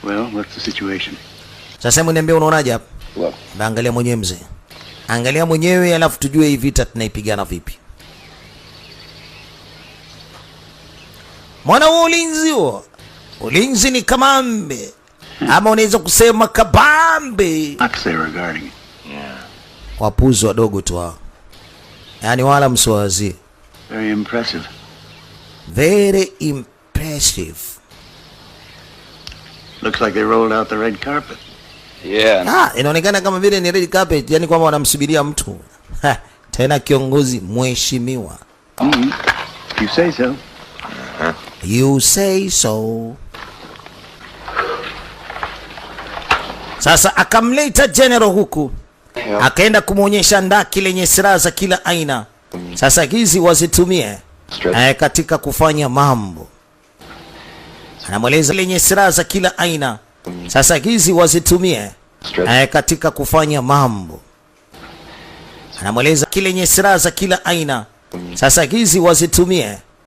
Well, what's the situation? Sasa hebu niambie unaonaje hapa? Angalia mwenyewe mzee. Angalia mwenyewe alafu tujue hii vita tunaipigana vipi. Mwana wa ulinzi huo. Ulinzi ni kamambe. Ama unaweza kusema kabambe. Regarding. Yeah. Wapuzi wadogo tu hao. Yaani wala msiwazi. Very impressive. Very impressive. Looks like they rolled out the red carpet. Yeah. Inaonekana kama vile ni red carpet, yani kwamba wanamsubiria mtu. Tena kiongozi mheshimiwa. You say so. You say so. Sasa akamleta general huku. Akaenda kumuonyesha ndaki lenye silaha za kila aina. Sasa hizi wazitumie katika kufanya mambo. Anamweleza lenye silaha za kila aina. Sasa hizi wazitumie katika kufanya mambo. Anamweleza kile lenye silaha za kila aina. Sasa hizi wazitumie